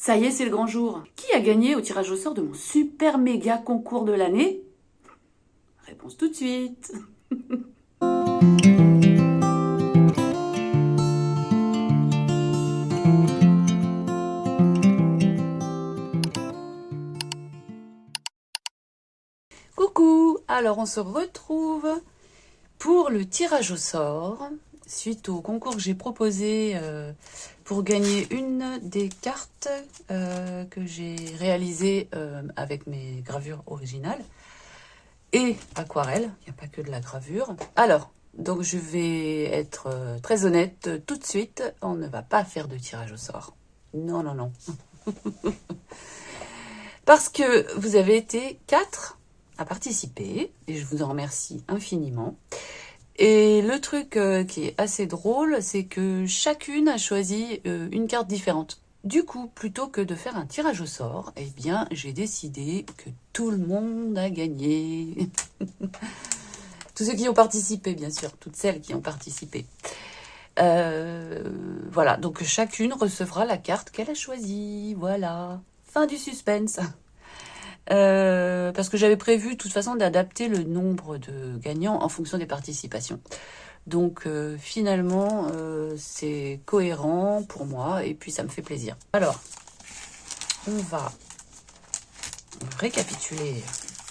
Ça y est, c'est le grand jour. Qui a gagné au tirage au sort de mon super méga concours de l'année? Réponse tout de suite. Coucou! Alors on se retrouve pour le tirage au sort, suite au concours que j'ai proposé pour gagner une des cartes que j'ai réalisées avec mes gravures originales et aquarelles, il n'y a pas que de la gravure. Alors, donc je vais être très honnête tout de suite, on ne va pas faire de tirage au sort. Non, non, non. Parce que vous avez été 4 à participer, et je vous en remercie infiniment. Et le truc qui est assez drôle, c'est que chacune a choisi une carte différente. Du coup, plutôt que de faire un tirage au sort, eh bien, j'ai décidé que tout le monde a gagné. Tous ceux qui ont participé, bien sûr, toutes celles qui ont participé. Voilà, donc chacune recevra la carte qu'elle a choisie. Voilà, fin du suspense. Parce que j'avais prévu de toute façon d'adapter le nombre de gagnants en fonction des participations. Donc finalement, c'est cohérent pour moi et puis ça me fait plaisir. Alors, on va récapituler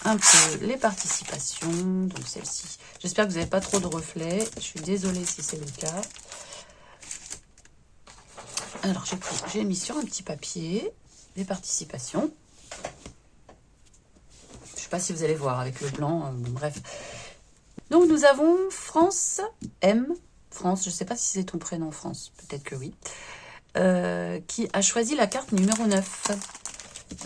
un peu les participations. Donc celle-ci, j'espère que vous n'avez pas trop de reflets. Je suis désolée si c'est le cas. Alors, j'ai mis sur un petit papier les participations. Je ne sais pas si vous allez voir avec le blanc, bref. Donc, nous avons France M. France, je ne sais pas si c'est ton prénom, France. Peut-être que oui. Qui a choisi la carte numéro 9.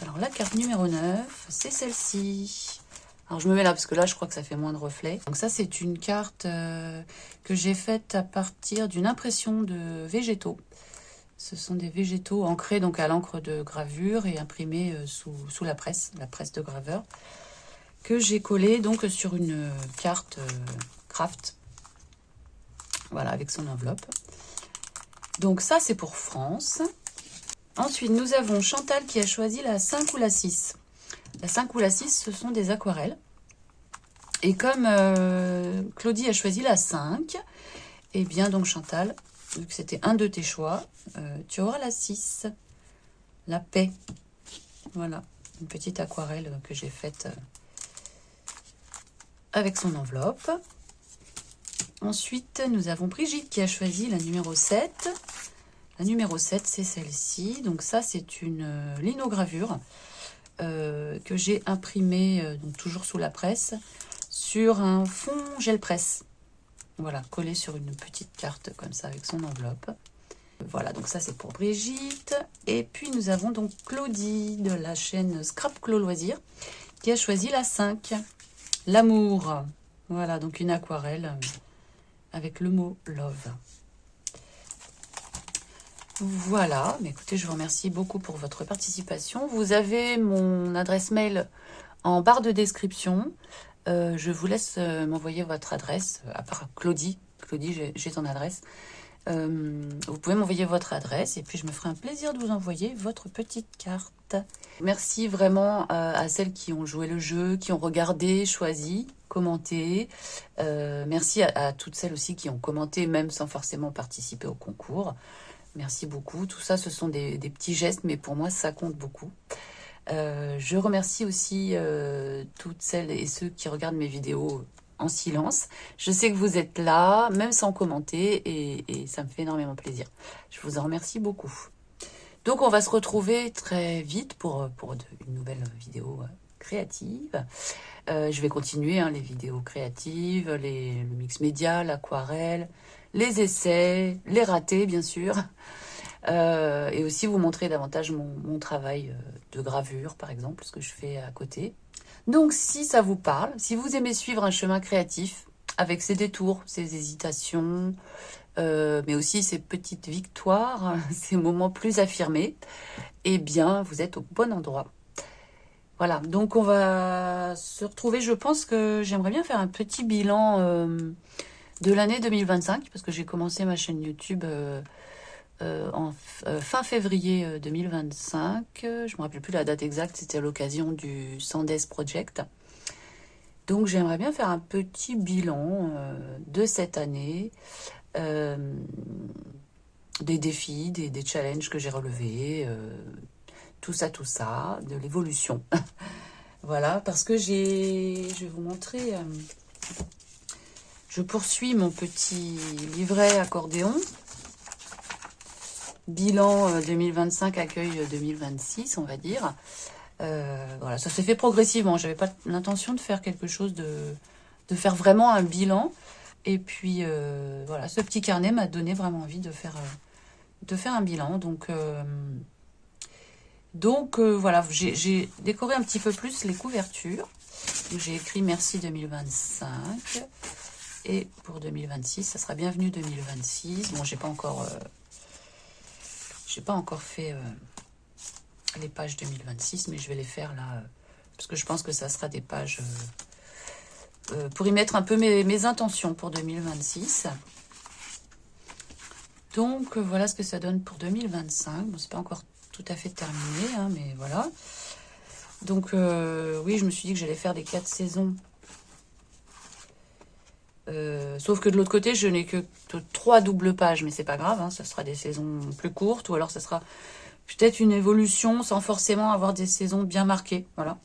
Alors, la carte numéro 9, c'est celle-ci. Alors, je me mets là, parce que là, je crois que ça fait moins de reflets. Donc, ça, c'est une carte que j'ai faite à partir d'une impression de végétaux. Ce sont des végétaux ancrés donc à l'encre de gravure et imprimés sous la presse de graveur, que j'ai collé donc sur une carte craft. Voilà, avec son enveloppe. Donc ça, c'est pour France. Ensuite, nous avons Chantal qui a choisi la 5 ou la 6. La 5 ou la 6, ce sont des aquarelles. Et comme Claudie a choisi la 5, eh bien donc Chantal, vu que c'était un de tes choix, tu auras la 6, la paix. Voilà, une petite aquarelle que j'ai faite avec son enveloppe. Ensuite, nous avons Brigitte qui a choisi la numéro 7. La numéro 7, c'est celle-ci. Donc ça, c'est une linogravure que j'ai imprimée, donc toujours sous la presse, sur un fond gel presse. Voilà, collé sur une petite carte comme ça avec son enveloppe. Voilà, donc ça c'est pour Brigitte. Et puis nous avons donc Claudie de la chaîne Scrap Clo Loisirs qui a choisi la 5, l'amour. Voilà, donc une aquarelle avec le mot love. Voilà, mais écoutez, je vous remercie beaucoup pour votre participation. Vous avez mon adresse mail en barre de description. Je vous laisse m'envoyer votre adresse, à part Claudie. Claudie, j'ai ton adresse. Vous pouvez m'envoyer votre adresse et puis je me ferai un plaisir de vous envoyer votre petite carte. Merci vraiment à celles qui ont joué le jeu, qui ont regardé, choisi, commenté. Merci à toutes celles aussi qui ont commenté, même sans forcément participer au concours. Merci beaucoup. Tout ça, ce sont des petits gestes, mais pour moi, ça compte beaucoup. Je remercie aussi toutes celles et ceux qui regardent mes vidéos en silence. Je sais que vous êtes là, même sans commenter, et ça me fait énormément plaisir. Je vous en remercie beaucoup. Donc, on va se retrouver très vite pour une nouvelle vidéo créative. Je vais continuer les vidéos créatives, le mix média, l'aquarelle, les essais, les ratés, bien sûr. Et aussi vous montrer davantage mon travail de gravure, par exemple, ce que je fais à côté. Donc, si ça vous parle, si vous aimez suivre un chemin créatif, avec ses détours, ses hésitations, mais aussi ses petites victoires, ses moments plus affirmés, eh bien, vous êtes au bon endroit. Voilà, donc on va se retrouver. Je pense que j'aimerais bien faire un petit bilan de l'année 2025, parce que j'ai commencé ma chaîne YouTube fin février 2025. Je ne me rappelle plus la date exacte, c'était à l'occasion du Sandes Project. Donc j'aimerais bien faire un petit bilan de cette année, des défis, des challenges que j'ai relevés, tout ça, de l'évolution. Voilà, parce que je vais vous montrer, je poursuis mon petit livret accordéon. Bilan 2025, accueil 2026, on va dire. Voilà, ça s'est fait progressivement. J'avais pas l'intention de faire quelque chose de faire vraiment un bilan. Et puis, voilà, ce petit carnet m'a donné vraiment envie de faire un bilan. Donc voilà, j'ai décoré un petit peu plus les couvertures. J'ai écrit merci 2025. Et pour 2026, ça sera bienvenue 2026. Bon, j'ai pas encore fait les pages 2026, mais je vais les faire là, parce que je pense que ça sera des pages pour y mettre un peu mes intentions pour 2026. Donc voilà ce que ça donne pour 2025. Bon, c'est pas encore tout à fait terminé, hein, mais voilà. Donc oui, je me suis dit que j'allais faire des 4 saisons. Sauf que de l'autre côté, je n'ai que 3 doubles pages, mais c'est pas grave, hein, ça sera des saisons plus courtes, ou alors ça sera peut-être une évolution sans forcément avoir des saisons bien marquées. Voilà.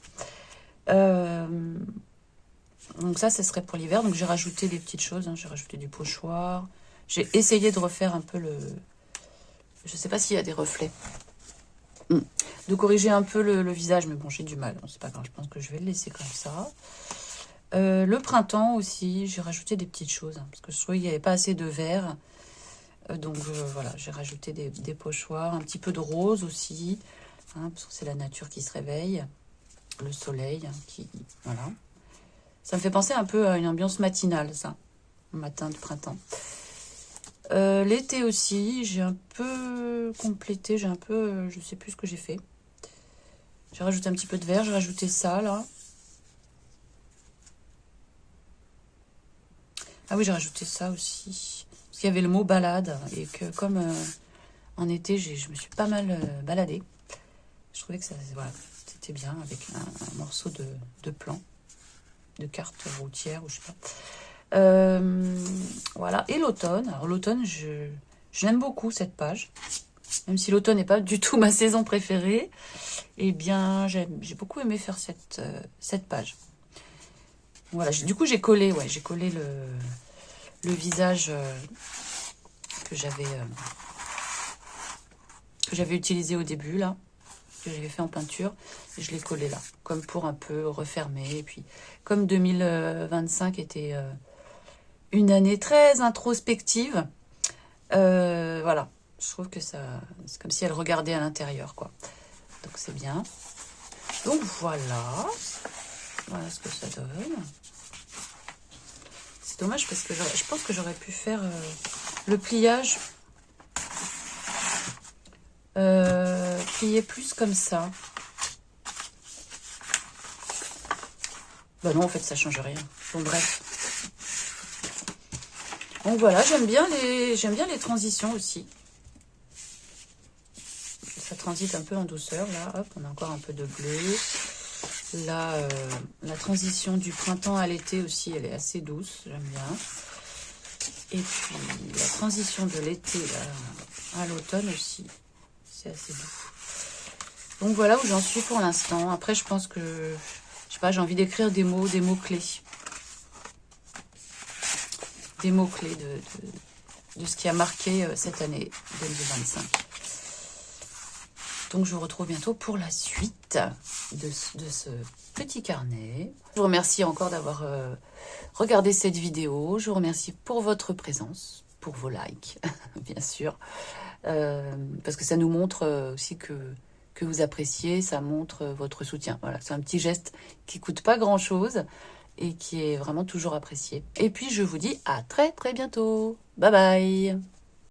Donc ça serait pour l'hiver. Donc j'ai rajouté des petites choses, hein, j'ai rajouté du pochoir. J'ai essayé de refaire un peu le... Je sais pas s'il y a des reflets. De corriger un peu le visage, mais bon, j'ai du mal. Bon, c'est pas grave, je pense que je vais le laisser comme ça. Le printemps aussi, j'ai rajouté des petites choses, hein, parce que je trouvais qu'il n'y avait pas assez de vert. Donc voilà, j'ai rajouté des pochoirs, un petit peu de rose aussi, hein, parce que c'est la nature qui se réveille, le soleil, hein, qui... Voilà. Ça me fait penser un peu à une ambiance matinale, ça, matin de printemps. L'été aussi, j'ai un peu complété, je sais plus ce que j'ai fait. J'ai rajouté un petit peu de vert, j'ai rajouté ça, là. Ah oui, j'ai rajouté ça aussi. Parce qu'il y avait le mot balade. Et que comme en été, je me suis pas mal baladée. Je trouvais que ça, voilà, c'était bien avec un morceau de plan, de carte routière ou je sais pas. Voilà. Et l'automne. Alors l'automne, j'aime beaucoup cette page. Même si l'automne n'est pas du tout ma saison préférée. Eh bien, j'ai beaucoup aimé faire cette page. Voilà, du coup j'ai collé le visage que j'avais utilisé au début là, que j'avais fait en peinture, et je l'ai collé là, comme pour un peu refermer. Et puis comme 2025 était une année très introspective, voilà, je trouve que ça, c'est comme si elle regardait à l'intérieur, quoi. Donc c'est bien. Donc voilà ce que ça donne. C'est dommage parce que je pense que j'aurais pu faire le pliage plier plus comme ça. Bah non, en fait, ça change rien. Bon, bref. Donc voilà, j'aime bien les transitions aussi. Ça transite un peu en douceur, là. Hop, on a encore un peu de bleu. Là, la transition du printemps à l'été aussi, elle est assez douce, j'aime bien. Et puis, la transition de l'été à l'automne aussi, c'est assez doux. Donc voilà où j'en suis pour l'instant. Après, je pense que, je sais pas, j'ai envie d'écrire des mots-clés. Des mots-clés de ce qui a marqué cette année 2025. Donc, je vous retrouve bientôt pour la suite de ce petit carnet. Je vous remercie encore d'avoir regardé cette vidéo. Je vous remercie pour votre présence, pour vos likes, bien sûr. Parce que ça nous montre aussi que vous appréciez, ça montre votre soutien. Voilà, c'est un petit geste qui coûte pas grand-chose et qui est vraiment toujours apprécié. Et puis, je vous dis à très, très bientôt. Bye bye.